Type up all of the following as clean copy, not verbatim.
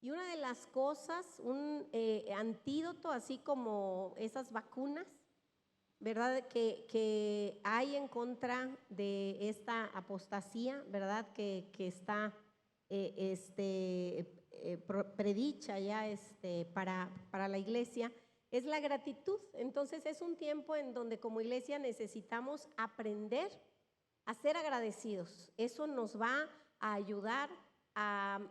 Y una de las cosas, un antídoto, así como esas vacunas, ¿verdad? Que hay en contra de esta apostasía, ¿verdad? Que está predicha ya para la iglesia, es la gratitud. Entonces es un tiempo en donde como iglesia necesitamos aprender a ser agradecidos. Eso nos va a ayudar a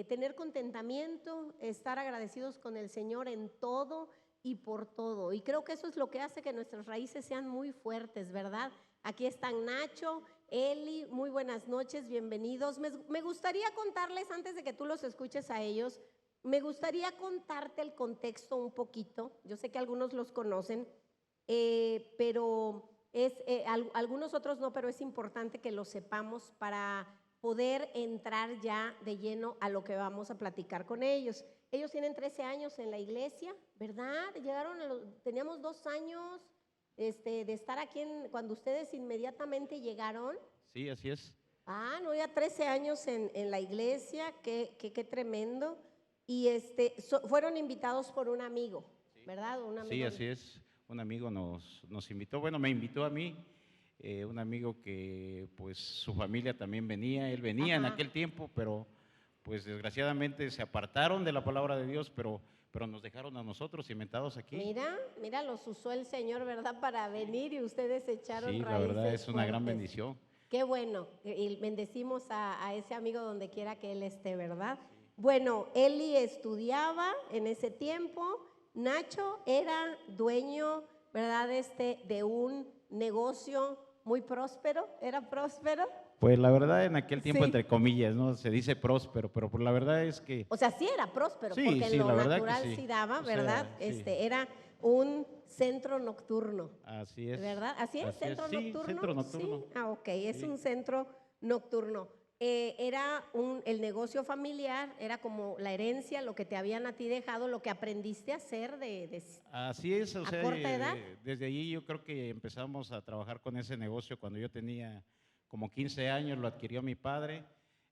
tener contentamiento, estar agradecidos con el Señor en todo y por todo. Y creo que eso es lo que hace que nuestras raíces sean muy fuertes, ¿verdad? Aquí están Nacho, Eli, muy buenas noches, bienvenidos. Me gustaría contarles, antes de que tú los escuches a ellos, me gustaría contarte el contexto un poquito. Yo sé que algunos los conocen, pero algunos otros no, pero es importante que lo sepamos para poder entrar ya de lleno a lo que vamos a platicar con ellos. Ellos tienen 13 años en la iglesia, ¿verdad? Teníamos 2 años de estar aquí cuando ustedes inmediatamente llegaron. Sí, así es. No, ya 13 años en la iglesia, qué tremendo. Y fueron invitados por un amigo, ¿verdad? Un Sí, amigo. así es. Un amigo nos invitó, bueno, me invitó a mí, un amigo que pues su familia también venía, él venía en Ajá. aquel tiempo, pero pues desgraciadamente se apartaron de la palabra de Dios, pero nos dejaron a nosotros cimentados aquí. Mira, los usó el Señor, ¿verdad? Para venir y ustedes echaron Sí, raíces la verdad es una gran fuertes. bendición. Qué bueno, y bendecimos a ese amigo donde quiera que él esté, ¿verdad? Bueno, Eli estudiaba en ese tiempo, Nacho era dueño, ¿verdad? De un negocio muy próspero, ¿era próspero? Pues la verdad en aquel tiempo, Sí. entre comillas, ¿no? Se dice próspero, pero por la verdad es que O sea, sí era próspero, sí, porque en sí, lo la verdad que natural sí. sí daba, O ¿verdad? sea, sí. Era un centro nocturno. Así es. ¿Verdad? ¿Así es? Así es. ¿Centro Sí, nocturno? centro nocturno. Sí. Ok, es Sí. un centro nocturno. El negocio familiar, era como la herencia, lo que te habían a ti dejado, lo que aprendiste a hacer Así es, o a sea, corta edad. desde allí yo creo que empezamos a trabajar con ese negocio cuando yo tenía como 15 años, lo adquirió mi padre.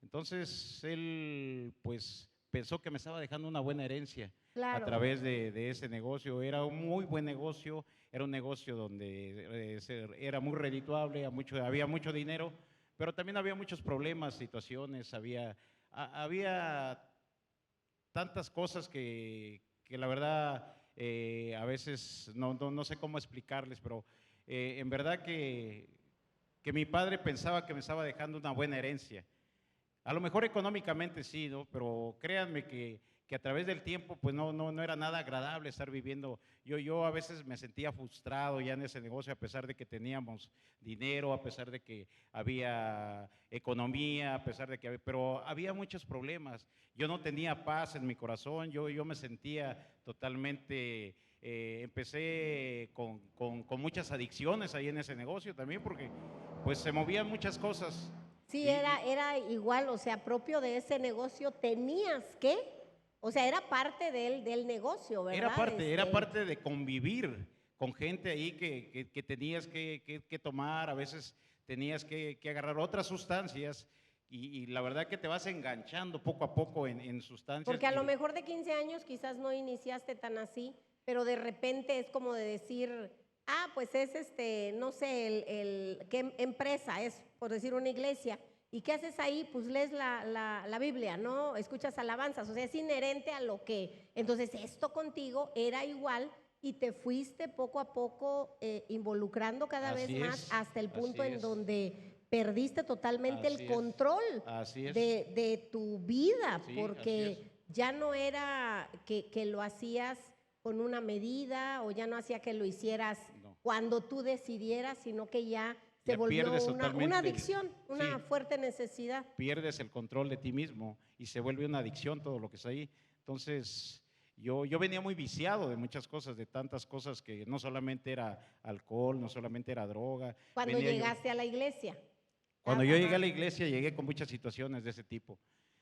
Entonces él pues pensó que me estaba dejando una buena herencia a Claro. través de ese negocio. Era un muy buen negocio, era un negocio donde era muy redituable, había mucho dinero, pero también había muchos problemas, situaciones, había tantas cosas que la verdad a veces no sé cómo explicarles, pero en verdad que mi padre pensaba que me estaba dejando una buena herencia. A lo mejor económicamente sí, ¿no? Pero créanme que a través del tiempo pues no era nada agradable estar viviendo. Yo a veces me sentía frustrado ya en ese negocio a pesar de que teníamos dinero, a pesar de que había economía, a pesar de que pero había muchos problemas. Yo no tenía paz en mi corazón, yo me sentía totalmente, empecé con muchas adicciones ahí en ese negocio también porque pues se movían muchas cosas. Sí, Y, era igual, o sea, propio de ese negocio, tenías que, o sea, era parte del negocio, ¿verdad? Era parte de convivir con gente ahí que tenías que tomar, a veces tenías que agarrar otras sustancias y la verdad que te vas enganchando poco a poco en sustancias. Porque a lo mejor de 15 años quizás no iniciaste tan así, pero de repente es como de decir, pues es no sé, ¿qué empresa es? Por decir una iglesia. ¿Y qué haces ahí? Pues lees la Biblia, ¿no? Escuchas alabanzas, o sea, es inherente a lo que. Entonces, esto contigo era igual y te fuiste poco a poco involucrando cada vez Así más es, hasta el punto así en es. donde perdiste totalmente Así el es, control así es. de tu vida, Sí, así es. porque ya no era que lo hacías con una medida o ya no hacía que lo hicieras No. cuando tú decidieras, sino que ya se Ya volvió pierdes una totalmente adicción, una sí, fuerte necesidad. pierdes el control de ti mismo y se vuelve una adicción todo lo que está ahí. Entonces, yo venía muy viciado de muchas cosas, de tantas cosas que no solamente era alcohol, no solamente era droga. Cuando Venía yo, llegaste a la iglesia. cuando yo llegué a Ajá. la iglesia, llegué con muchas situaciones de ese tipo.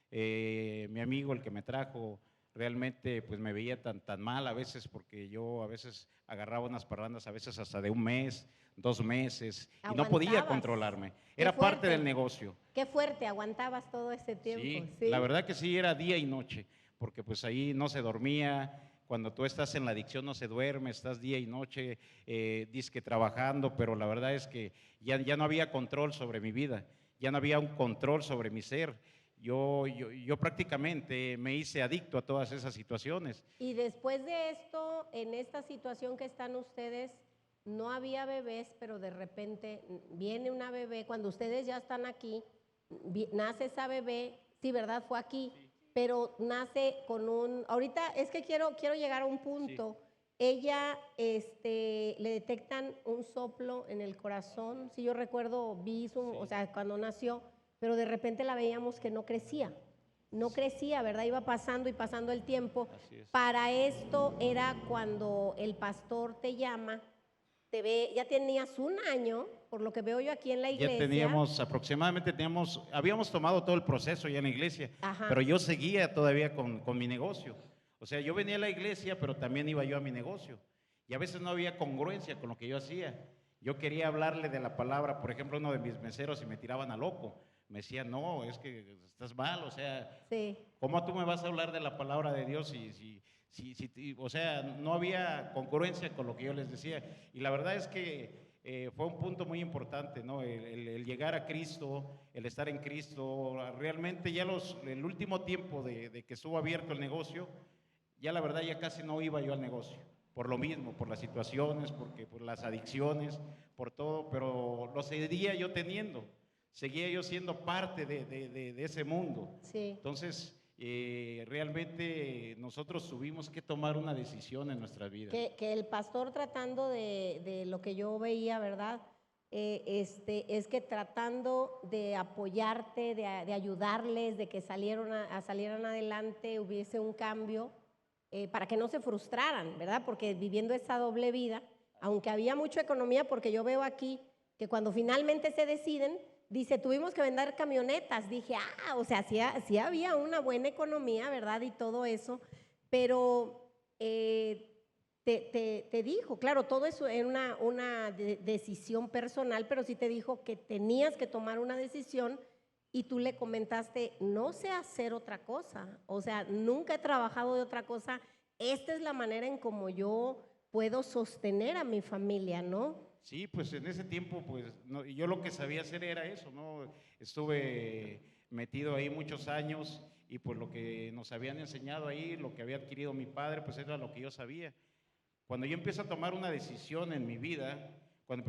Mi amigo, el que me trajo, realmente pues me veía tan mal a veces porque yo a veces agarraba unas parrandas a veces hasta de un mes, 2 meses y no podía Aguantabas. controlarme. Qué Era parte del fuerte, negocio. qué fuerte, aguantabas todo ese tiempo, Sí, la ¿sí? verdad que sí, era día y noche, porque pues ahí no se dormía. Cuando tú estás en la adicción no se duerme, estás día y noche, dizque trabajando, pero la verdad es que ya no había control sobre mi vida, ya no había un control sobre mi ser. Yo prácticamente me hice adicto a todas esas situaciones. Y después de esto, en esta situación que están ustedes, no había bebés, pero de repente viene una bebé, cuando ustedes ya están aquí, nace esa bebé, sí, ¿verdad? Fue aquí, pero nace con ahorita es que quiero llegar a un punto. Ella, le detectan un soplo en el corazón, si yo recuerdo, o sea, cuando nació, pero de repente la veíamos que no crecía. No crecía, ¿verdad? Iba pasando y pasando el tiempo. Así es. Para esto era cuando el pastor te llama, te ve, ya tenías un año, por lo que veo yo aquí en la Ya iglesia. habíamos tomado todo el proceso ya en la iglesia, Ajá. pero yo seguía todavía con mi negocio. O sea, yo venía a la iglesia, pero también iba yo a mi negocio. Y a veces no había congruencia con lo que yo hacía. Yo quería hablarle de la palabra, por ejemplo, uno de mis meseros y me tiraban a loco. Me decía, no, es que estás mal, o sea, Sí. ¿cómo tú me vas a hablar de la palabra de Dios o sea, no había congruencia con lo que yo les decía? Y la verdad es que fue un punto muy importante, ¿no? El llegar a Cristo, el estar en Cristo. Realmente ya el último tiempo de que estuvo abierto el negocio, ya la verdad ya casi no iba yo al negocio. Por lo mismo, por las situaciones, por las adicciones, por todo, pero lo seguía yo teniendo, seguía yo siendo parte de ese mundo. Sí. Entonces, realmente nosotros tuvimos que tomar una decisión en nuestras vidas. Que el pastor tratando de lo que yo veía, ¿verdad? Es que tratando de apoyarte, de ayudarles, de que salieran adelante, hubiese un cambio, para que no se frustraran, ¿verdad? Porque viviendo esa doble vida, aunque había mucha economía, porque yo veo aquí que cuando finalmente se deciden, dice, tuvimos que vender camionetas. Dije, o sea, sí había una buena economía, ¿verdad? Y todo eso, pero te dijo, claro, todo eso era una decisión personal, pero sí te dijo que tenías que tomar una decisión y tú le comentaste, no sé hacer otra cosa, o sea, nunca he trabajado de otra cosa, esta es la manera en como yo puedo sostener a mi familia, ¿no? Sí, pues en ese tiempo, pues yo lo que sabía hacer era eso, ¿no? Estuve metido ahí muchos años y pues lo que nos habían enseñado ahí, lo que había adquirido mi padre, pues era lo que yo sabía. Cuando yo empiezo a tomar una decisión en mi vida, cuando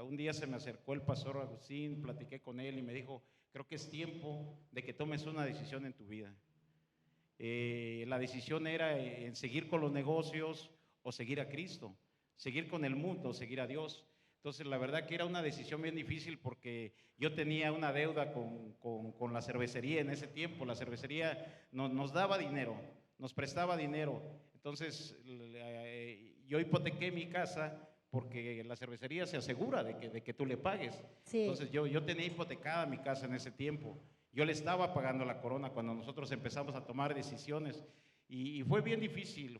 un día se me acercó el pastor Agustín, platiqué con él y me dijo, creo que es tiempo de que tomes una decisión en tu vida. La decisión era en seguir con los negocios o seguir a Cristo, seguir con el mundo, seguir a Dios. Entonces, la verdad que era una decisión bien difícil porque yo tenía una deuda con la cervecería en ese tiempo. La cervecería nos daba dinero, nos prestaba dinero. Entonces, yo hipotequé mi casa porque la cervecería se asegura de que tú le pagues. Sí. Entonces, yo tenía hipotecada mi casa en ese tiempo. Yo le estaba pagando la corona cuando nosotros empezamos a tomar decisiones y fue bien difícil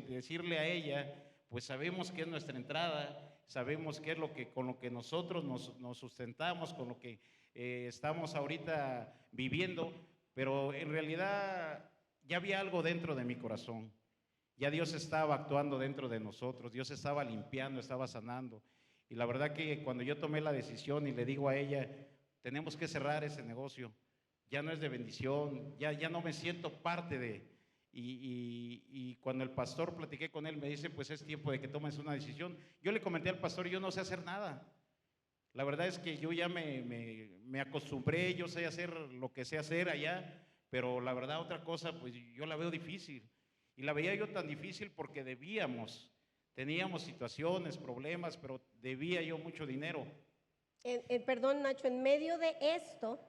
decirle a ella, pues sabemos que es nuestra entrada, sabemos qué es con lo que nosotros nos sustentamos, con lo que estamos ahorita viviendo, pero en realidad ya había algo dentro de mi corazón, ya Dios estaba actuando dentro de nosotros, Dios estaba limpiando, estaba sanando. Y la verdad que cuando yo tomé la decisión y le digo a ella, tenemos que cerrar ese negocio, ya no es de bendición, ya no me siento parte de. Y cuando el pastor platiqué con él, me dice, pues es tiempo de que tomes una decisión. Yo le comenté al pastor, yo no sé hacer nada. La verdad es que yo ya me acostumbré, yo sé hacer lo que sé hacer allá, pero la verdad otra cosa, pues yo la veo difícil. Y la veía yo tan difícil porque teníamos situaciones, problemas, pero debía yo mucho dinero. Perdón, Nacho, en medio de esto,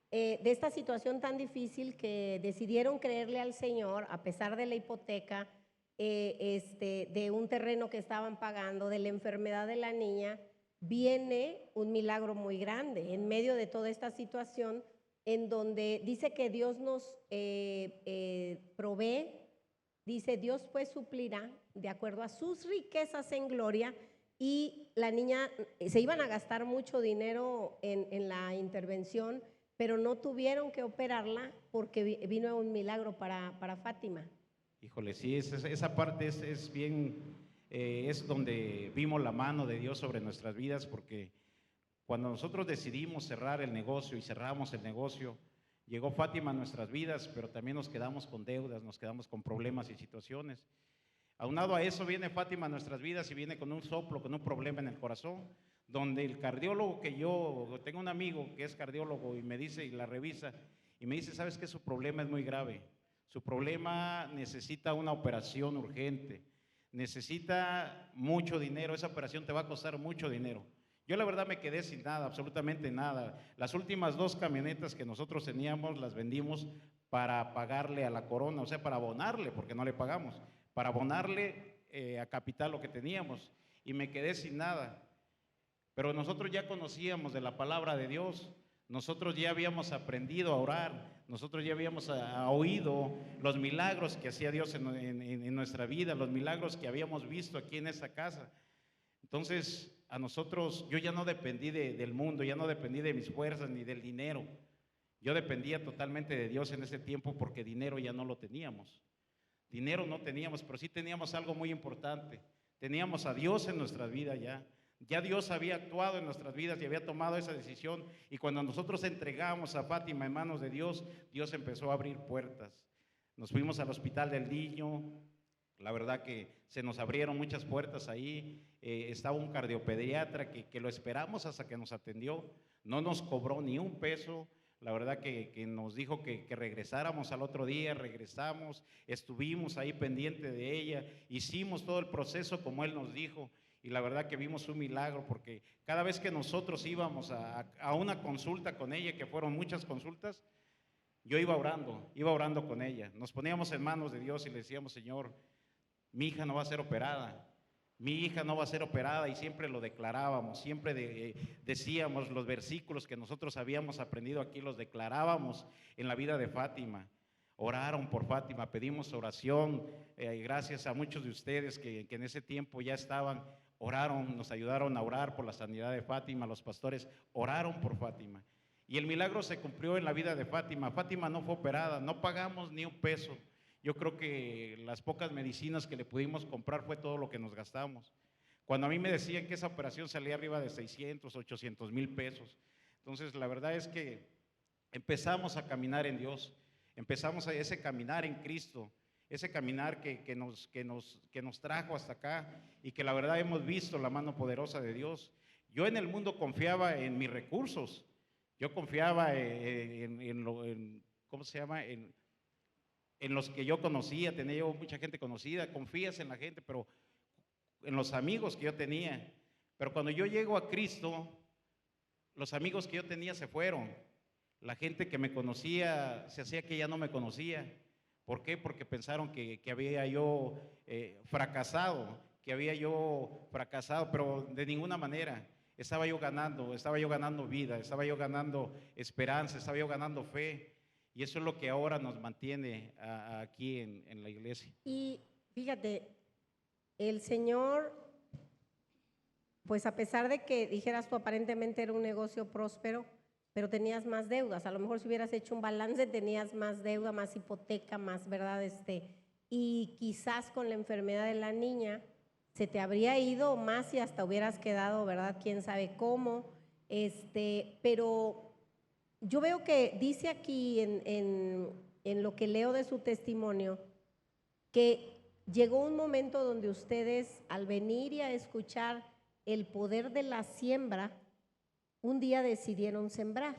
de esta situación tan difícil que decidieron creerle al Señor, a pesar de la hipoteca, de un terreno que estaban pagando, de la enfermedad de la niña, viene un milagro muy grande. En medio de toda esta situación, en donde dice que Dios nos provee, dice, Dios pues suplirá de acuerdo a sus riquezas en gloria, y la niña, se iban a gastar mucho dinero en la intervención, pero no tuvieron que operarla porque vino un milagro para Fátima. Híjole, sí, esa parte es bien, es donde vimos la mano de Dios sobre nuestras vidas, porque cuando nosotros decidimos cerrar el negocio y cerramos el negocio, llegó Fátima a nuestras vidas, pero también nos quedamos con deudas, nos quedamos con problemas y situaciones. Aunado a eso viene Fátima a nuestras vidas y viene con un soplo, con un problema en el corazón, donde el cardiólogo que yo, tengo un amigo que es cardiólogo y me dice, y la revisa, y me dice, ¿sabes qué? Su problema es muy grave. Su problema necesita una operación urgente, necesita mucho dinero, esa operación te va a costar mucho dinero. Yo la verdad me quedé sin nada, absolutamente nada. Las últimas 2 camionetas que nosotros teníamos las vendimos para pagarle a la corona, o sea, para abonarle, porque no le pagamos, para abonarle a capital lo que teníamos, y me quedé sin nada. Pero nosotros ya conocíamos de la palabra de Dios, nosotros ya habíamos aprendido a orar, nosotros ya habíamos oído los milagros que hacía Dios en nuestra vida, los milagros que habíamos visto aquí en esa casa. Entonces, a nosotros, yo ya no dependí del mundo, ya no dependí de mis fuerzas ni del dinero. Yo dependía totalmente de Dios en ese tiempo, porque dinero ya no lo teníamos. Dinero no teníamos, pero sí teníamos algo muy importante. Teníamos a Dios en nuestra vida ya. Ya Dios había actuado en nuestras vidas y había tomado esa decisión. Y cuando nosotros entregamos a Fátima en manos de Dios, Dios empezó a abrir puertas. Nos fuimos al Hospital del Niño. La verdad que se nos abrieron muchas puertas ahí. Estaba un cardiopediatra que lo esperamos hasta que nos atendió. No nos cobró ni un peso. La verdad que nos dijo que regresáramos al otro día, regresamos, estuvimos ahí pendiente de ella, hicimos todo el proceso como él nos dijo, y la verdad que vimos un milagro, porque cada vez que nosotros íbamos a una consulta con ella, que fueron muchas consultas, yo iba orando con ella. Nos poníamos en manos de Dios y le decíamos, Señor, mi hija no va a ser operada, mi hija no va a ser operada, y siempre lo declarábamos, siempre decíamos los versículos que nosotros habíamos aprendido aquí, los declarábamos en la vida de Fátima. Oraron por Fátima, pedimos oración, gracias a muchos de ustedes que en ese tiempo ya estaban, oraron, nos ayudaron a orar por la sanidad de Fátima, los pastores oraron por Fátima. Y el milagro se cumplió en la vida de Fátima. Fátima no fue operada, no pagamos ni un peso. Yo creo que las pocas medicinas que le pudimos comprar fue todo lo que nos gastamos. Cuando a mí me decían que esa operación salía arriba de 600, 800 mil pesos. Entonces, la verdad es que empezamos a caminar en Dios, empezamos a ese caminar en Cristo, ese caminar que nos trajo hasta acá, y que la verdad hemos visto la mano poderosa de Dios. Yo en el mundo confiaba en mis recursos, yo confiaba ¿cómo se llama? En los que yo conocía, tenía yo mucha gente conocida, confías en la gente, pero en los amigos que yo tenía. Pero cuando yo llego a Cristo, los amigos que yo tenía se fueron. La gente que me conocía se hacía que ya no me conocía. ¿Por qué? Porque pensaron que había yo fracasado, pero de ninguna manera. Estaba yo ganando vida, estaba yo ganando esperanza, estaba yo ganando fe. Y eso es lo que ahora nos mantiene aquí en la iglesia. Y fíjate, el Señor, pues a pesar de que dijeras tú aparentemente era un negocio próspero, pero tenías más deudas. A lo mejor si hubieras hecho un balance tenías más deuda, más hipoteca, más, ¿verdad? Y quizás con la enfermedad de la niña se te habría ido más y hasta hubieras quedado, ¿verdad? Quién sabe cómo. Pero yo veo que dice aquí en lo que leo de su testimonio que llegó un momento donde ustedes, al venir y a escuchar el poder de la siembra, un día decidieron sembrar.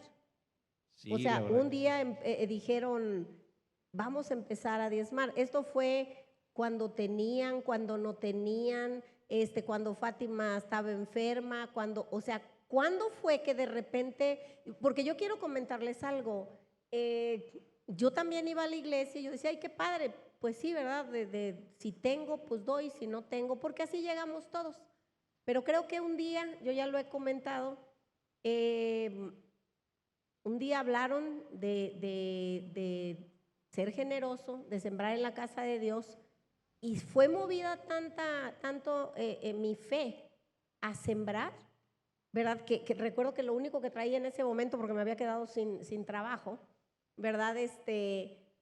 Sí, o sea, un día dijeron, vamos a empezar a diezmar. Esto fue cuando tenían, cuando no tenían, cuando Fátima estaba enferma, o sea, ¿cuándo fue que de repente? Porque yo quiero comentarles algo. Yo también iba a la iglesia y yo decía, ay, qué padre, pues sí, ¿verdad? Si tengo, pues doy, si no tengo, porque así llegamos todos. Pero creo que un día, yo ya lo he comentado, un día hablaron de ser generoso, de sembrar en la casa de Dios, y fue movida tanto mi fe a sembrar, ¿verdad? Que recuerdo que lo único que traía en ese momento, porque me había quedado sin trabajo, ¿verdad?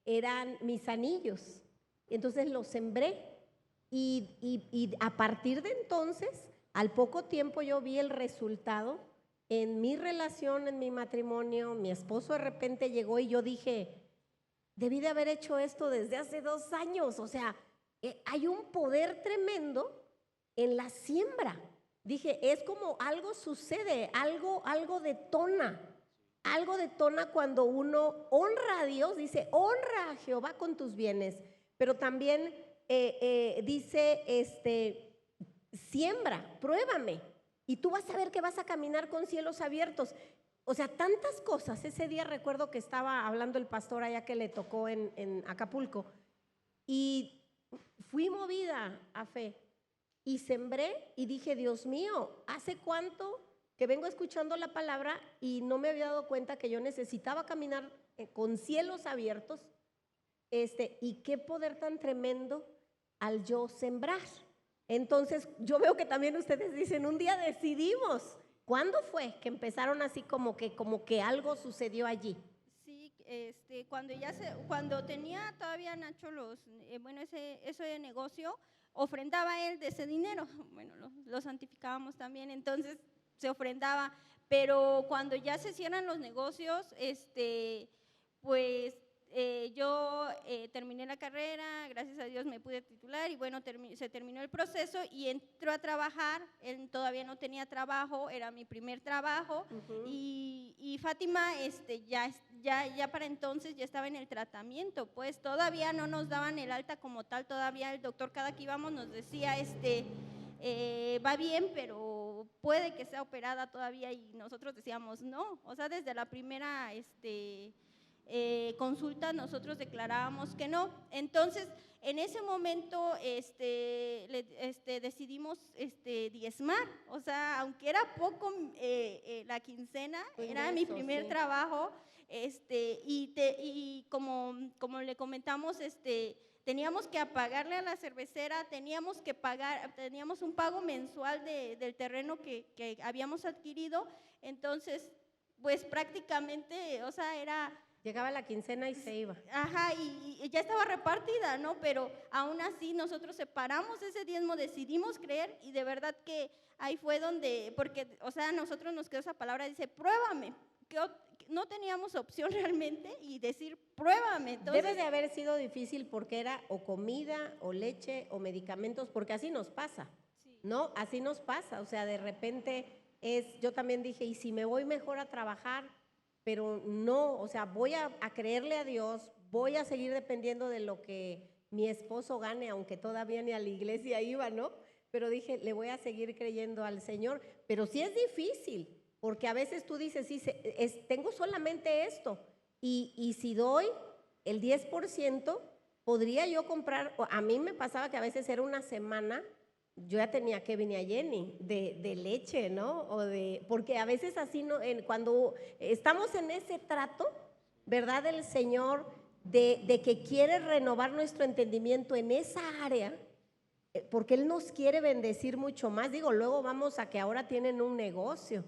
Eran mis anillos. Entonces los sembré y a partir de entonces, al poco tiempo yo vi el resultado en mi relación, en mi matrimonio. Mi esposo de repente llegó y yo dije, debí de haber hecho esto desde hace 2 años. O sea, hay un poder tremendo en la siembra. Dije, es como algo sucede, algo detona cuando uno honra a Dios. Dice, honra a Jehová con tus bienes, pero también dice, siembra, pruébame, y tú vas a ver que vas a caminar con cielos abiertos. O sea, tantas cosas. Ese día recuerdo que estaba hablando el pastor allá que le tocó en Acapulco, y fui movida a fe y sembré y dije, Dios mío, ¿hace cuánto que vengo escuchando la palabra y no me había dado cuenta que yo necesitaba caminar con cielos abiertos? Y qué poder tan tremendo al yo sembrar. Entonces yo veo que también ustedes dicen, un día decidimos. ¿Cuándo fue que empezaron así como que algo sucedió allí? Sí, cuando tenía todavía Nacho eso de negocio, ofrendaba él de ese dinero. Bueno, lo santificábamos también, entonces se ofrendaba. Pero cuando ya se cierran los negocios, pues yo terminé la carrera, gracias a Dios me pude titular y bueno, se terminó el proceso y entró a trabajar. Él todavía no tenía trabajo, era mi primer trabajo. Y Fátima ya para entonces ya estaba en el tratamiento, pues todavía no nos daban el alta como tal, todavía el doctor cada que íbamos nos decía, va bien, pero puede que sea operada todavía, y nosotros decíamos no. O sea, desde la primera consulta nosotros declarábamos que no. Entonces en ese momento decidimos diezmar. O sea, aunque era poco la quincena, era mi primer trabajo, y como le comentamos, teníamos que pagarle a la cervecera, teníamos un pago mensual del terreno que habíamos adquirido. Entonces pues prácticamente, o sea, llegaba la quincena y se iba. Ajá, y ya estaba repartida, ¿no? Pero aún así nosotros separamos ese diezmo, decidimos creer, y de verdad que ahí fue donde, porque, o sea, a nosotros nos quedó esa palabra, dice, pruébame, que no teníamos opción realmente y decir, pruébame. Entonces, debe de haber sido difícil porque era o comida o leche o medicamentos, porque así nos pasa, sí, ¿no? Así nos pasa, o sea, de repente yo también dije, ¿y si me voy mejor a trabajar? Pero no, o sea, voy a creerle a Dios, voy a seguir dependiendo de lo que mi esposo gane, aunque todavía ni a la iglesia iba, ¿no? Pero dije, le voy a seguir creyendo al Señor. Pero sí es difícil, porque a veces tú dices, sí, tengo solamente esto, y si doy el 10%, podría yo comprar. A mí me pasaba que a veces era una semana, yo ya tenía Kevin y a Jenny de leche, ¿no? Porque a veces así, no, cuando estamos en ese trato, ¿verdad? Del Señor, de que quiere renovar nuestro entendimiento en esa área, porque Él nos quiere bendecir mucho más. Digo, luego vamos a que ahora tienen un negocio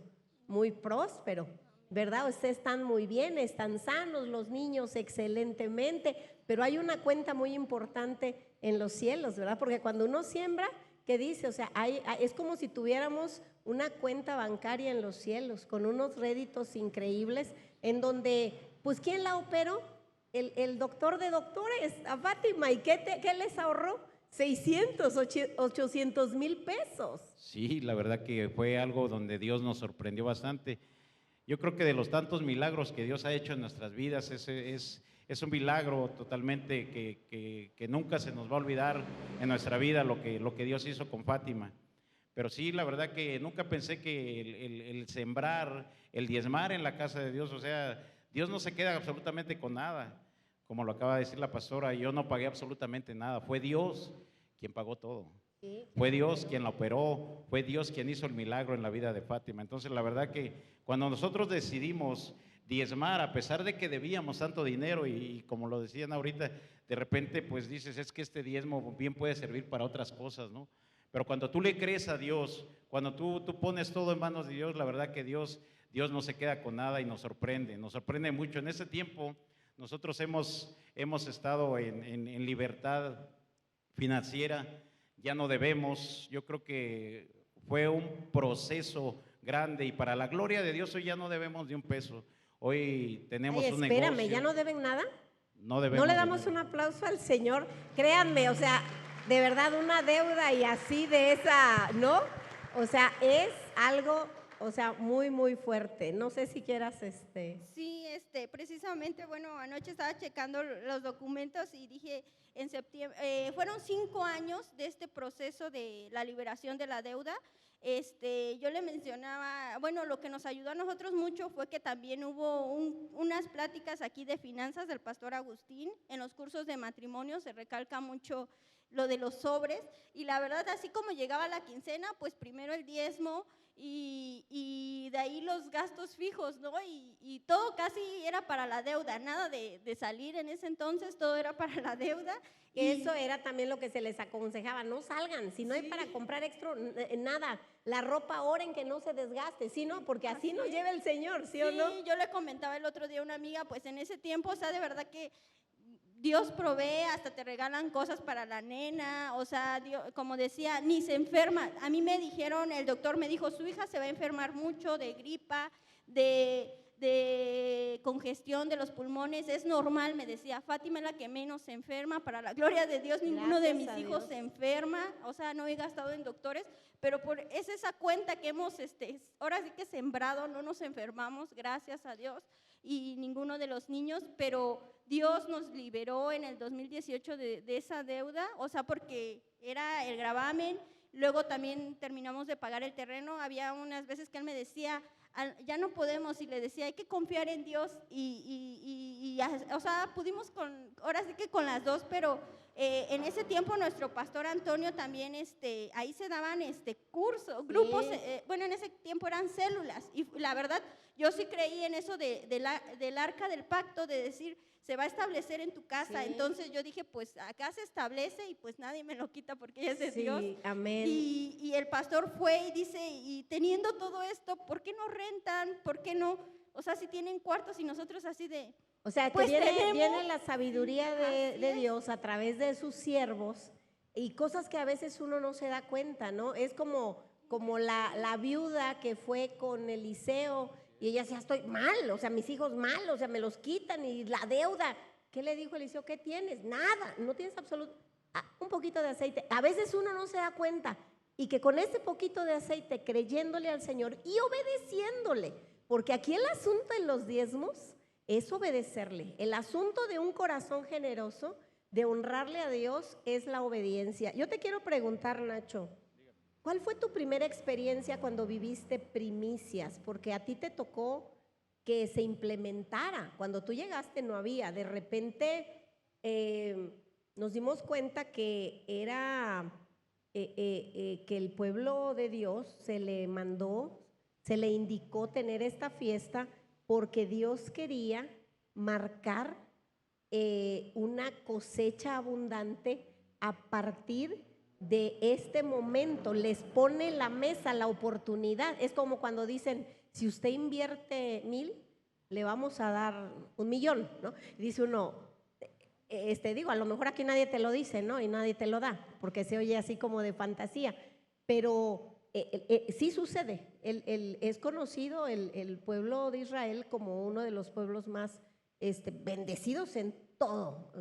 muy próspero, ¿verdad? Ustedes están muy bien, están sanos, los niños excelentemente, pero hay una cuenta muy importante en los cielos, ¿verdad? Porque cuando uno siembra, ¿qué dice? O sea, es como si tuviéramos una cuenta bancaria en los cielos con unos réditos increíbles, en donde, pues, ¿quién la operó? El doctor de doctores, a Fátima. ¿Y qué les ahorró? 600, 800 mil pesos. Sí, la verdad que fue algo donde Dios nos sorprendió bastante. Yo creo que de los tantos milagros que Dios ha hecho en nuestras vidas, es un milagro totalmente que nunca se nos va a olvidar en nuestra vida lo que Dios hizo con Fátima. Pero sí, la verdad que nunca pensé que el sembrar, el diezmar en la casa de Dios, o sea, Dios no se queda absolutamente con nada. Como lo acaba de decir la pastora, yo no pagué absolutamente nada, fue Dios quien pagó todo. Sí, fue Dios quien la operó, fue Dios quien hizo el milagro en la vida de Fátima. Entonces, la verdad que cuando nosotros decidimos diezmar, a pesar de que debíamos tanto dinero y como lo decían ahorita, de repente pues dices, es que este diezmo bien puede servir para otras cosas, ¿no? Pero cuando tú le crees a Dios, cuando tú pones todo en manos de Dios, la verdad que Dios no se queda con nada y nos sorprende mucho. En ese tiempo nosotros hemos estado en libertad financiera, ya no debemos. Yo creo que fue un proceso grande y para la gloria de Dios hoy ya no debemos ni un peso. Hoy tenemos Ay, un espérame, negocio. ¿ya no deben nada? No debemos. ¿No le de damos nada. un aplauso al Señor? Créanme, o sea, de verdad una deuda y así de esa, ¿no? O sea, es algo, o sea, muy, muy fuerte. No sé si quieras, Sí, precisamente, bueno, anoche estaba checando los documentos y dije, en septiembre, fueron 5 años de este proceso de la liberación de la deuda. Yo le mencionaba, bueno, lo que nos ayudó a nosotros mucho fue que también hubo unas pláticas aquí de finanzas del pastor Agustín. En los cursos de matrimonio se recalca mucho lo de los sobres, y la verdad, así como llegaba la quincena, pues primero el diezmo y de ahí los gastos fijos, ¿no? Y todo casi era para la deuda, nada de salir en ese entonces, todo era para la deuda. Y eso era también lo que se les aconsejaba, no salgan, si no hay para comprar extra, nada, la ropa oren que no se desgaste, ¿sí no? Porque así nos lleva el Señor, ¿sí o no? Sí, yo le comentaba el otro día a una amiga, pues en ese tiempo, o sea, de verdad que Dios provee, hasta te regalan cosas para la nena, o sea, Dios, como decía, ni se enferma. A mí me dijeron, el doctor me dijo, su hija se va a enfermar mucho de gripa, de congestión de los pulmones, es normal, me decía. Fátima es la que menos se enferma, para la gloria de Dios, ninguno de mis hijos se enferma, o sea, no he gastado en doctores, pero es esa cuenta que hemos, ahora sí que sembrado, no nos enfermamos, gracias a Dios, y ninguno de los niños, pero Dios nos liberó en el 2018 de esa deuda, o sea, porque era el gravamen. Luego también terminamos de pagar el terreno. Había unas veces que él me decía, ya no podemos, y le decía, hay que confiar en Dios, o sea, pudimos ahora sí que con las dos, pero en ese tiempo nuestro pastor Antonio también, ahí se daban cursos, grupos, bueno, en ese tiempo eran células, y la verdad, yo sí creí en eso del arca del pacto, de decir, se va a establecer en tu casa. Sí. Entonces yo dije, pues acá se establece y pues nadie me lo quita porque es de Dios. Amén. Y el pastor fue y dice, y teniendo todo esto, ¿por qué no rentan? ¿Por qué no? O sea, si tienen cuartos y nosotros así de… O sea, que pues viene la sabiduría de Dios a través de sus siervos y cosas que a veces uno no se da cuenta, ¿no? Es como la viuda que fue con Eliseo y ella decía, estoy mal, o sea, mis hijos mal, o sea, me los quitan y la deuda. ¿Qué le dijo Eliseo? ¿Qué tienes? Nada, no tienes absoluto, un poquito de aceite. A veces uno no se da cuenta y que con ese poquito de aceite, creyéndole al Señor y obedeciéndole, porque aquí el asunto en los diezmos es obedecerle. El asunto de un corazón generoso, de honrarle a Dios, es la obediencia. Yo te quiero preguntar, Nacho, ¿cuál fue tu primera experiencia cuando viviste primicias? Porque a ti te tocó que se implementara. Cuando tú llegaste no había. De repente nos dimos cuenta que era que el pueblo de Dios se le mandó, se le indicó tener esta fiesta porque Dios quería marcar una cosecha abundante a partir de este momento. Les pone la mesa, la oportunidad. Es como cuando dicen, si usted invierte 1,000, le vamos a dar 1,000,000, ¿no? Y dice uno, digo, a lo mejor aquí nadie te lo dice, ¿no? Y nadie te lo da, porque se oye así como de fantasía, pero sí sucede. Es conocido el pueblo de Israel como uno de los pueblos más bendecidos en todo,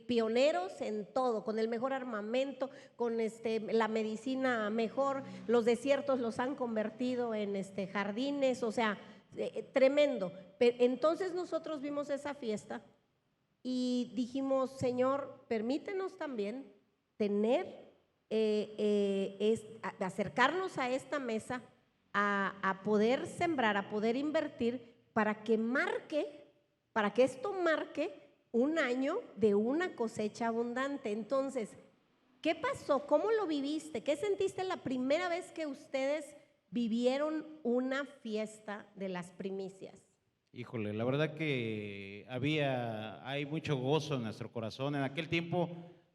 pioneros en todo, con el mejor armamento, con la medicina mejor, los desiertos los han convertido en jardines, o sea, tremendo. Entonces nosotros vimos esa fiesta y dijimos, Señor, permítenos también tener, acercarnos a esta mesa, a poder sembrar, a poder invertir, para que esto marque un año de una cosecha abundante. Entonces, ¿qué pasó? ¿Cómo lo viviste? ¿Qué sentiste la primera vez que ustedes vivieron una fiesta de las primicias? Híjole, la verdad que hay mucho gozo en nuestro corazón. En aquel tiempo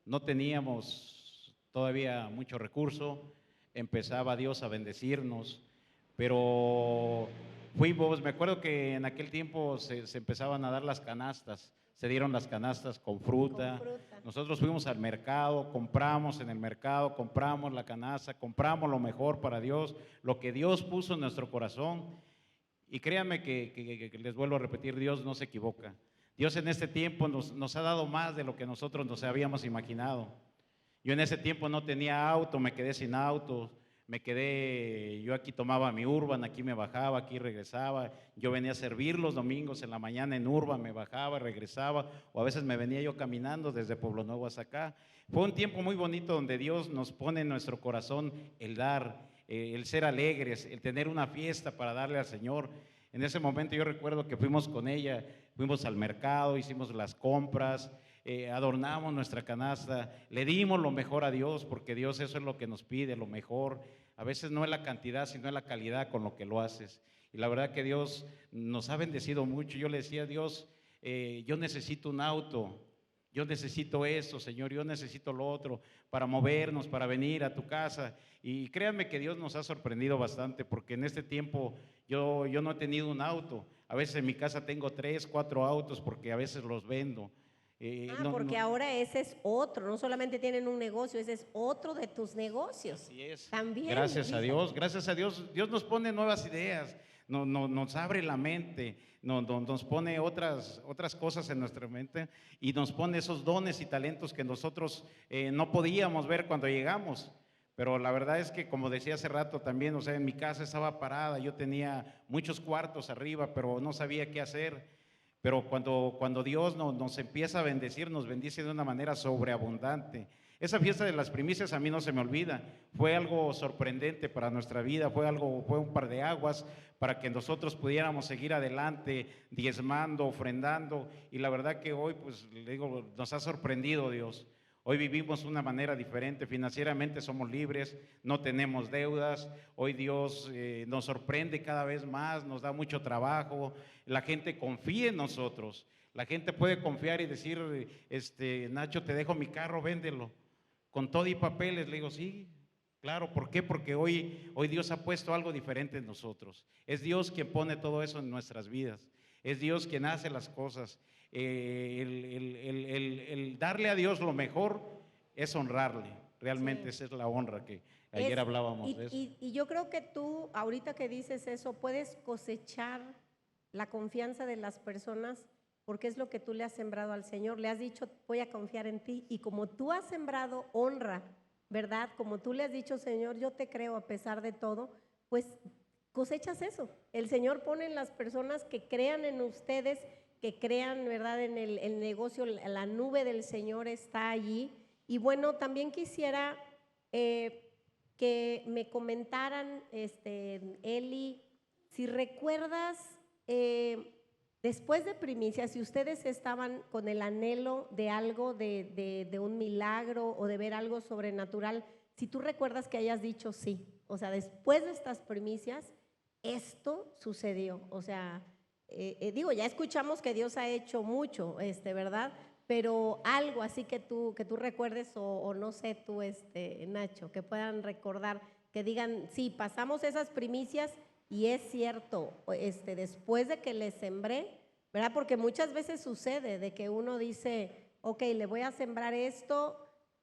no teníamos todavía mucho recurso, empezaba Dios a bendecirnos, pero me acuerdo que en aquel tiempo se empezaban a dar las canastas, se dieron las canastas con Con fruta. fruta. Nosotros fuimos al mercado, compramos en el mercado, compramos la canasta, compramos lo mejor para Dios, lo que Dios puso en nuestro corazón. Y créanme que les vuelvo a repetir, Dios no se equivoca. Dios en este tiempo nos ha dado más de lo que nosotros nos habíamos imaginado. Yo en ese tiempo no tenía auto, me quedé sin auto, yo aquí tomaba mi Urban, aquí me bajaba, aquí regresaba. Yo venía a servir los domingos en la mañana en Urban, me bajaba, regresaba, o a veces me venía yo caminando desde Pueblo Nuevo hasta acá. Fue un tiempo muy bonito donde Dios nos pone en nuestro corazón el dar, el ser alegres, el tener una fiesta para darle al Señor. En ese momento yo recuerdo que fuimos con ella, fuimos al mercado, hicimos las compras, adornamos nuestra canasta, le dimos lo mejor a Dios, porque Dios eso es lo que nos pide, lo mejor. A veces no es la cantidad, sino es la calidad con lo que lo haces. Y la verdad que Dios nos ha bendecido mucho. Yo le decía a Dios, yo necesito un auto, yo necesito esto, Señor, yo necesito lo otro para movernos, para venir a tu casa. Y créanme que Dios nos ha sorprendido bastante, porque en este tiempo yo no he tenido un auto. A veces en mi casa tengo 3, 4 autos porque a veces los vendo. Porque ahora ese es otro, no solamente tienen un negocio, ese es otro de tus negocios. Así es. También. Gracias a Dios, Dios nos pone nuevas ideas, nos abre la mente, nos pone otras cosas en nuestra mente y nos pone esos dones y talentos que nosotros no podíamos ver cuando llegamos. Pero la verdad es que, como decía hace rato también, o sea, en mi casa estaba parada, yo tenía muchos cuartos arriba, pero no sabía qué hacer. Pero cuando Dios nos empieza a bendecir, nos bendice de una manera sobreabundante. Esa fiesta de las primicias a mí no se me olvida. Fue algo sorprendente para nuestra vida, fue un par de aguas para que nosotros pudiéramos seguir adelante, diezmando, ofrendando. Y la verdad que hoy, pues le digo, nos ha sorprendido Dios. Hoy vivimos de una manera diferente, financieramente somos libres, no tenemos deudas. Hoy Dios nos sorprende cada vez más, nos da mucho trabajo, la gente confía en nosotros. La gente puede confiar y decir, Nacho, te dejo mi carro, véndelo, con todo y papeles. Le digo, sí, claro. ¿Por qué? Porque hoy Dios ha puesto algo diferente en nosotros. Es Dios quien pone todo eso en nuestras vidas. Es Dios quien hace las cosas. El darle a Dios lo mejor es honrarle. Realmente Sí. esa es la honra que ayer hablábamos de eso. Y yo creo que tú, ahorita que dices eso, puedes cosechar la confianza de las personas, porque es lo que tú le has sembrado al Señor. Le has dicho, voy a confiar en ti, y como tú has sembrado honra, ¿verdad? Como tú le has dicho, Señor, yo te creo a pesar de todo, pues cosechas eso. El Señor pone en las personas que crean en ustedes, que crean, ¿verdad?, en el negocio. La nube del Señor está allí. Y bueno, también quisiera que me comentaran, Eli, si recuerdas, después de primicias, si ustedes estaban con el anhelo de algo, de un milagro o de ver algo sobrenatural, si tú recuerdas que hayas dicho sí, o sea, después de estas primicias, esto sucedió. O sea, digo, ya escuchamos que Dios ha hecho mucho, ¿verdad? Pero algo así que tú recuerdes, o no sé tú, Nacho, que puedan recordar, que digan, sí, pasamos esas primicias y es cierto, después de que les sembré, ¿verdad? Porque muchas veces sucede de que uno dice, ok, le voy a sembrar esto,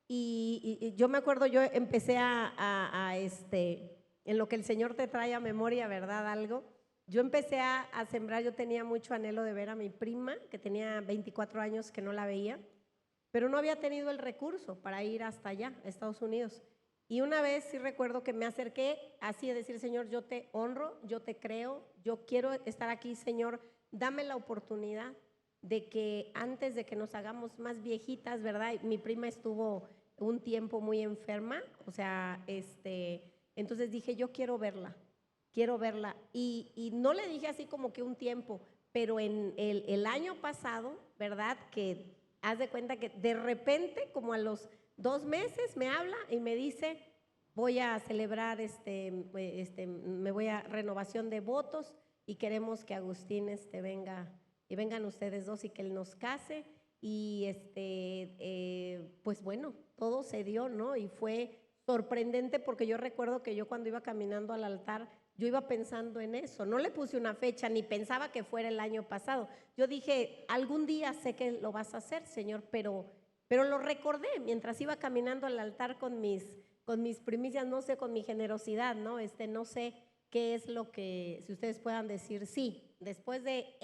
y yo me acuerdo, yo empecé en lo que el Señor te trae a memoria, ¿verdad? Algo. Yo empecé a sembrar, yo tenía mucho anhelo de ver a mi prima, que tenía 24 años que no la veía, pero no había tenido el recurso para ir hasta allá, a Estados Unidos. Y una vez sí recuerdo que me acerqué así a decir, Señor, yo te honro, yo te creo, yo quiero estar aquí, Señor, dame la oportunidad de que antes de que nos hagamos más viejitas, ¿verdad? Mi prima estuvo un tiempo muy enferma, o sea, entonces dije, yo quiero verla. Y no le dije así como que un tiempo, pero en el año pasado, ¿verdad? Que haz de cuenta que de repente, como a los 2 meses, me habla y me dice, voy a celebrar, me voy a renovación de votos, y queremos que Agustín venga y vengan ustedes dos y que él nos case y pues bueno, todo se dio, ¿no? Y fue sorprendente porque yo recuerdo que yo cuando iba caminando al altar, yo iba pensando en eso, no le puse una fecha ni pensaba que fuera el año pasado. Yo dije, algún día sé que lo vas a hacer, Señor, pero lo recordé mientras iba caminando al altar con mis primicias, no sé, con mi generosidad, ¿no? No sé qué es lo que, si ustedes puedan decir, sí, después de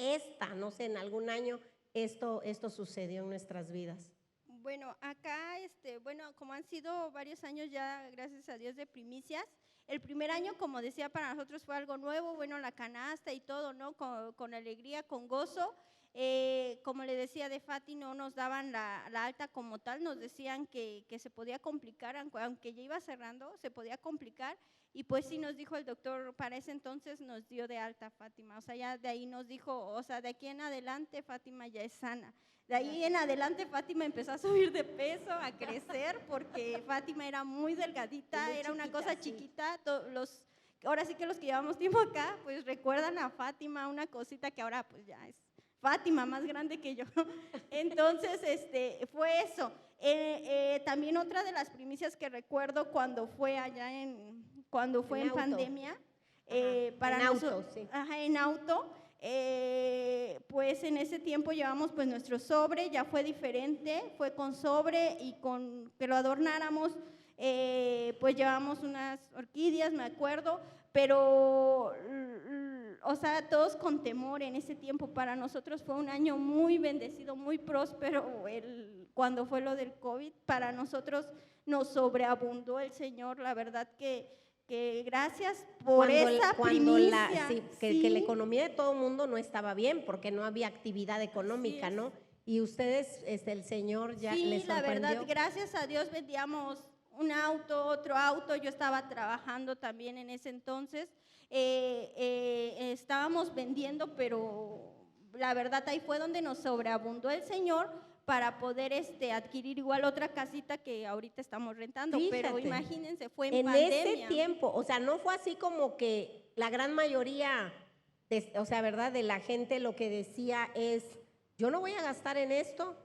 no sé, en algún año, esto sucedió en nuestras vidas. Bueno, acá, bueno, como han sido varios años ya, gracias a Dios, de primicias, el primer año, como decía, para nosotros fue algo nuevo, bueno, la canasta y todo, ¿no? Con alegría, con gozo. Como le decía de Fati, no nos daban la alta como tal, nos decían que se podía complicar, aunque ya iba cerrando, se podía complicar. Y pues sí nos dijo el doctor, para ese entonces nos dio de alta Fátima, o sea, ya de ahí nos dijo, o sea, de aquí en adelante Fátima ya es sana. De ahí en adelante Fátima empezó a subir de peso, a crecer, porque Fátima era muy delgadita, muy era una chiquita, cosa sí. chiquita. Ahora sí que los que llevamos tiempo acá, pues recuerdan a Fátima, una cosita que ahora pues ya es Fátima, más grande que yo. Entonces, fue eso. También otra de las primicias que recuerdo cuando fue allá cuando fue en pandemia, para en auto, sí. Ajá, en auto. Pues en ese tiempo llevamos pues nuestro sobre, ya fue diferente, fue con sobre y con que lo adornáramos, pues llevamos unas orquídeas, me acuerdo, pero o sea, todos con temor en ese tiempo. Para nosotros fue un año muy bendecido, muy próspero, cuando fue lo del COVID, para nosotros nos sobreabundó el Señor, la verdad que gracias por esa primicia. Sí, que la economía de todo el mundo no estaba bien porque no había actividad económica, ¿no? Y ustedes, el Señor ya les sorprendió. Sí, la verdad, gracias a Dios vendíamos un auto, otro auto. Yo estaba trabajando también en ese entonces. Estábamos vendiendo, pero la verdad ahí fue donde nos sobreabundó el Señor para poder adquirir igual otra casita que ahorita estamos rentando. Fíjate, pero imagínense, fue en pandemia. ese tiempo, o sea, no fue así como que la gran mayoría, o sea, ¿verdad? De la gente lo que decía es, yo no voy a gastar en esto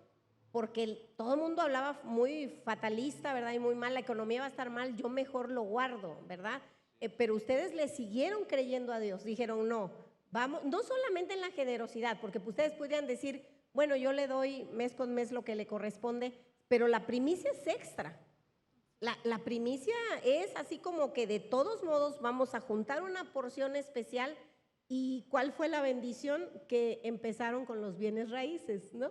porque todo el mundo hablaba muy fatalista, ¿verdad? Y muy mal, la economía va a estar mal, yo mejor lo guardo, ¿verdad? Pero ustedes le siguieron creyendo a Dios, dijeron, no, vamos, no solamente en la generosidad, porque ustedes podrían decir, bueno, yo le doy mes con mes lo que le corresponde, pero la primicia es extra. La primicia es así como que de todos modos vamos a juntar una porción especial. ¿Y cuál fue la bendición? Que empezaron con los bienes raíces, ¿no?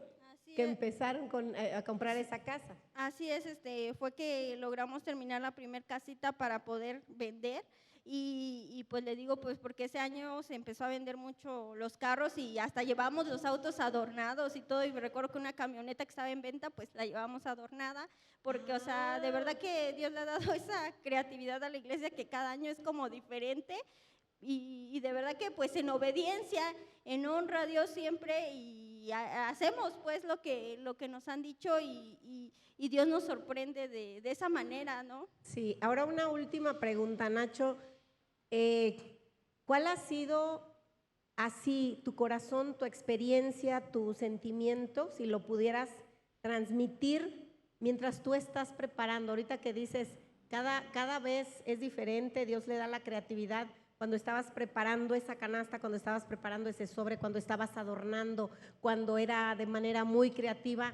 Que empezaron a comprar esa casa. Así es, fue que logramos terminar la primer casita para poder vender. Y pues le digo, pues porque ese año se empezó a vender mucho los carros y hasta llevamos los autos adornados y todo. Y me recuerdo que una camioneta que estaba en venta, pues la llevamos adornada, porque, o sea, de verdad que Dios le ha dado esa creatividad a la iglesia que cada año es como diferente. Y de verdad que pues en obediencia, en honra a Dios siempre, y hacemos pues lo que nos han dicho y Dios nos sorprende de esa manera, ¿no? Sí, ahora una última pregunta, Nacho. ¿Cuál ha sido así tu corazón, tu experiencia, tu sentimiento, si lo pudieras transmitir mientras tú estás preparando? Ahorita que dices, cada vez es diferente, Dios le da la creatividad. Cuando estabas preparando esa canasta, cuando estabas preparando ese sobre, cuando estabas adornando, cuando era de manera muy creativa,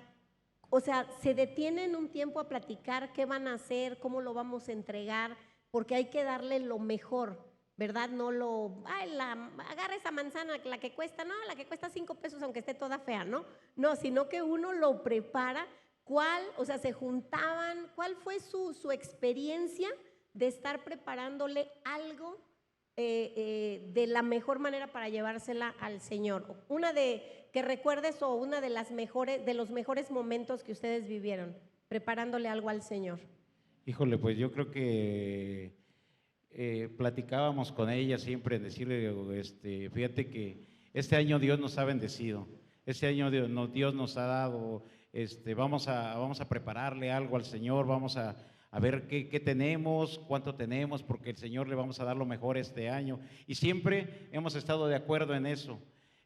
o sea, se detienen un tiempo a platicar qué van a hacer, cómo lo vamos a entregar, porque hay que darle lo mejor, ¿verdad? No agarra esa manzana, la que cuesta 5 pesos, aunque esté toda fea, ¿no? No, sino que uno lo prepara. O sea, se juntaban, ¿cuál fue su experiencia de estar preparándole algo de la mejor manera para llevársela al Señor? Una que recuerdes, o una de los mejores momentos que ustedes vivieron preparándole algo al Señor. Híjole, pues yo creo que platicábamos con ella siempre, decirle, fíjate que este año Dios nos ha bendecido, este año Dios nos ha dado, vamos a prepararle algo al Señor, vamos a a ver qué tenemos, cuánto tenemos, porque el Señor le vamos a dar lo mejor este año. Y siempre hemos estado de acuerdo en eso,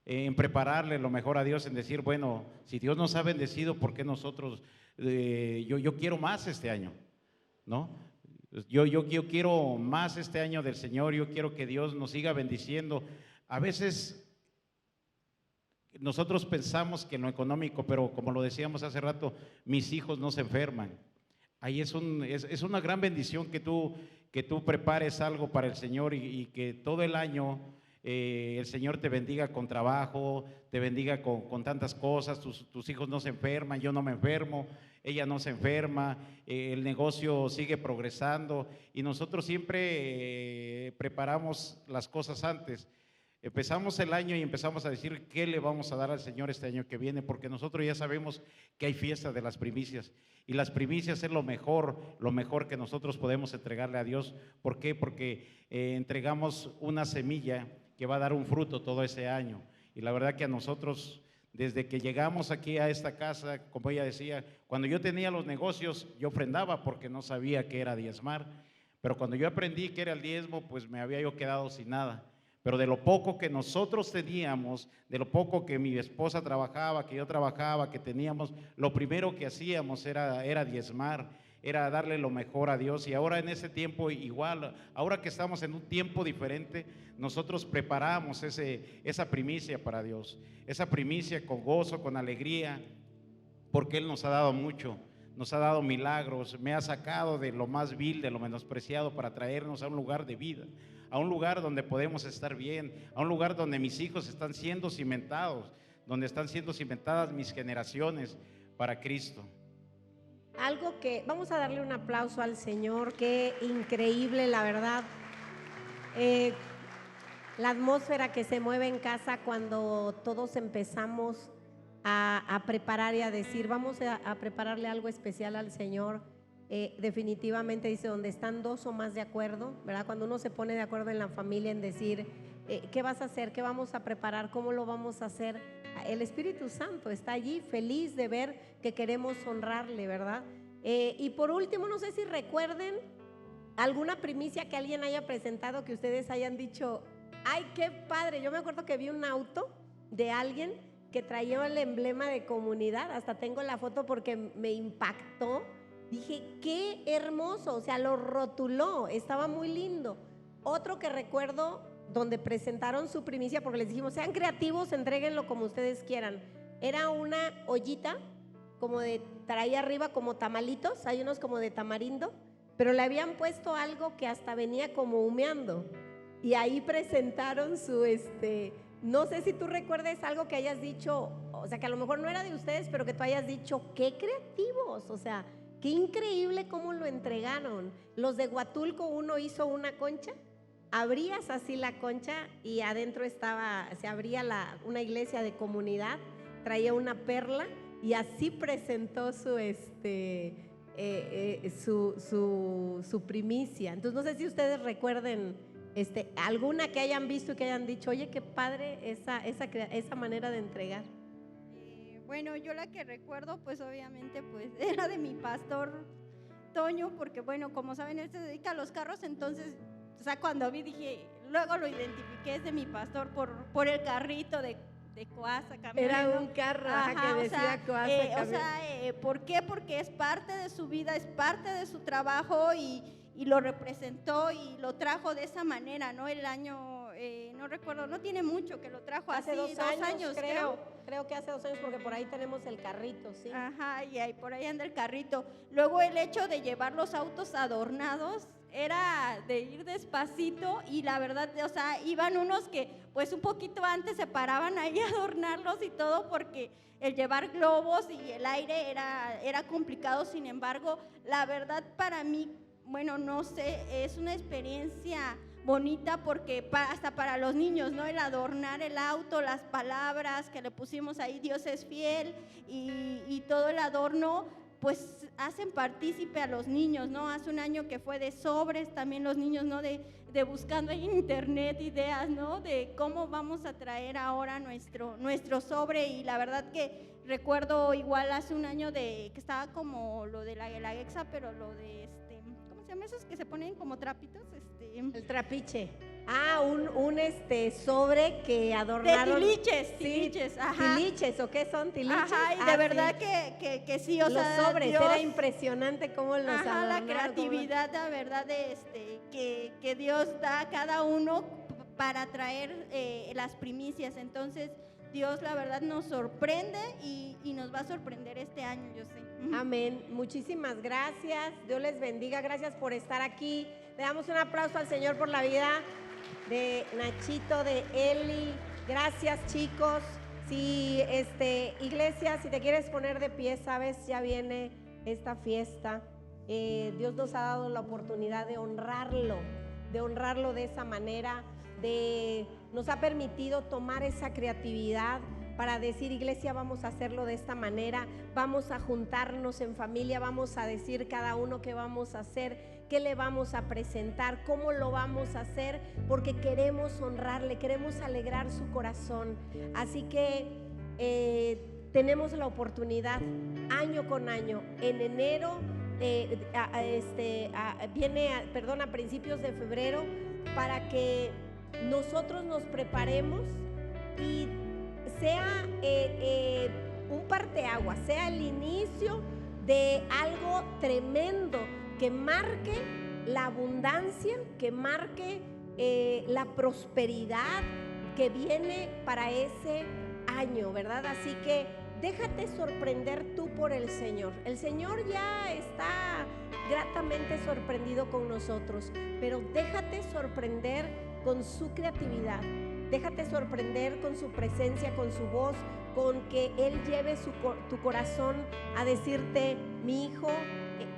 en prepararle lo mejor a Dios, en decir, bueno, si Dios nos ha bendecido, ¿por qué nosotros, yo quiero más este año, ¿no? Yo quiero más este año del Señor, yo quiero que Dios nos siga bendiciendo. A veces nosotros pensamos que en lo económico, pero como lo decíamos hace rato, mis hijos no se enferman. Ahí es una gran bendición que tú prepares algo para el Señor y que todo el año el Señor te bendiga con trabajo, te bendiga con tantas cosas, tus hijos no se enferman, yo no me enfermo, ella no se enferma, el negocio sigue progresando y nosotros siempre preparamos las cosas antes. Empezamos el año y empezamos a decir qué le vamos a dar al Señor este año que viene, porque nosotros ya sabemos que hay fiesta de las primicias y las primicias es lo mejor que nosotros podemos entregarle a Dios. ¿Por qué? Porque entregamos una semilla que va a dar un fruto todo ese año. Y la verdad que a nosotros, desde que llegamos aquí a esta casa, como ella decía, cuando yo tenía los negocios, yo ofrendaba porque no sabía qué era diezmar, pero cuando yo aprendí qué era el diezmo, pues me había yo quedado sin nada. Pero de lo poco que nosotros teníamos, de lo poco que mi esposa trabajaba, que yo trabajaba, que teníamos, lo primero que hacíamos era diezmar, era darle lo mejor a Dios. Y ahora en ese tiempo igual, ahora que estamos en un tiempo diferente, nosotros preparamos esa primicia para Dios, esa primicia con gozo, con alegría, porque Él nos ha dado mucho, nos ha dado milagros, me ha sacado de lo más vil, de lo menospreciado, para traernos a un lugar de vida, a un lugar donde podemos estar bien, a un lugar donde mis hijos están siendo cimentados, donde están siendo cimentadas mis generaciones para Cristo. Algo que, vamos a darle un aplauso al Señor, qué increíble, la verdad. La atmósfera que se mueve en casa cuando todos empezamos a preparar y a decir, vamos a prepararle algo especial al Señor. Definitivamente dice, donde están dos o más de acuerdo, ¿verdad? Cuando uno se pone de acuerdo en la familia en decir, ¿qué vas a hacer? ¿Qué vamos a preparar? ¿Cómo lo vamos a hacer? El Espíritu Santo está allí feliz de ver que queremos honrarle, ¿verdad? Y por último, no sé si recuerden alguna primicia que alguien haya presentado que ustedes hayan dicho, ¡ay, qué padre! Yo me acuerdo que vi un auto de alguien que traía el emblema de comunidad, hasta tengo la foto porque me impactó. Dije, qué hermoso, o sea, lo rotuló, estaba muy lindo. Otro que recuerdo donde presentaron su primicia, porque les dijimos, sean creativos, entréguenlo como ustedes quieran. Era una ollita, como traía arriba como tamalitos, hay unos como de tamarindo, pero le habían puesto algo que hasta venía como humeando. Y ahí presentaron no sé si tú recuerdes algo que hayas dicho, o sea, que a lo mejor no era de ustedes, pero que tú hayas dicho, qué creativos, o sea, qué increíble cómo lo entregaron. Los de Huatulco, uno hizo una concha, abrías así la concha y adentro se abría una iglesia de comunidad, traía una perla y así presentó su primicia. Entonces no sé si ustedes recuerden alguna que hayan visto y que hayan dicho, oye, qué padre esa manera de entregar. Bueno, yo la que recuerdo, pues obviamente, pues era de mi pastor Toño, porque bueno, como saben, él se dedica a los carros, entonces, o sea, cuando vi dije, luego lo identifiqué, es de mi pastor por el carrito de Coasa Camión. Era un carro que decía Coasa Camión. ¿Por qué? Porque es parte de su vida, es parte de su trabajo y lo representó y lo trajo de esa manera, ¿no? El año, no recuerdo, no tiene mucho que lo trajo, hace así, 2 años creo que hace 2 años, porque por ahí tenemos el carrito, sí. Ajá, y ahí por ahí anda el carrito. Luego el hecho de llevar los autos adornados era de ir despacito y la verdad, o sea, iban unos que pues un poquito antes se paraban ahí a adornarlos y todo, porque el llevar globos y el aire era complicado. Sin embargo, la verdad para mí, bueno, no sé, es una experiencia bonita, porque hasta para los niños, ¿no? El adornar el auto, las palabras que le pusimos ahí, Dios es fiel, y todo el adorno, pues hacen partícipe a los niños, ¿no? Hace un año que fue de sobres, también los niños, ¿no? De buscando ahí en internet ideas, ¿no? De cómo vamos a traer ahora nuestro sobre, y la verdad que recuerdo igual hace un año que estaba como lo de la guelaguetza, pero lo de ¿cómo se llama esos que se ponen como trapitos? El trapiche. Un sobre que adornaron. De tiliches, ajá. ¿Tiliches o qué son tiliches? Ajá, y de verdad que sí, o los sea, sobres, Dios, era impresionante cómo los ajá, la adornaron. creatividad, la verdad, que Dios da a cada uno para traer las primicias. Entonces, Dios, la verdad, nos sorprende y nos va a sorprender este año, yo sé. Amén. Muchísimas gracias. Dios les bendiga. Gracias por estar aquí. Le damos un aplauso al Señor por la vida de Nachito, de Eli. Gracias, chicos. Sí, iglesia, si te quieres poner de pie, sabes, ya viene esta fiesta. Dios nos ha dado la oportunidad de honrarlo de esa manera, nos ha permitido tomar esa creatividad para decir, iglesia, vamos a hacerlo de esta manera, vamos a juntarnos en familia, vamos a decir cada uno qué vamos a hacer, qué le vamos a presentar, cómo lo vamos a hacer, porque queremos honrarle, queremos alegrar su corazón. Así que tenemos la oportunidad año con año, en enero, a principios de febrero, para que nosotros nos preparemos y sea un parteaguas, sea el inicio de algo tremendo que marque la abundancia, que marque la prosperidad que viene para ese año, ¿verdad? Así que déjate sorprender tú por el Señor. El Señor ya está gratamente sorprendido con nosotros, pero déjate sorprender con su creatividad. Déjate sorprender con su presencia, con su voz, con que Él lleve tu corazón a decirte, mi hijo,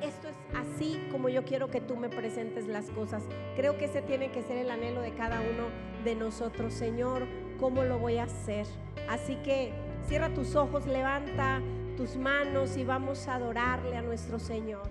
esto es así como yo quiero que tú me presentes las cosas. Creo que ese tiene que ser el anhelo de cada uno de nosotros. Señor, ¿cómo lo voy a hacer? Así que cierra tus ojos, levanta tus manos y vamos a adorarle a nuestro Señor.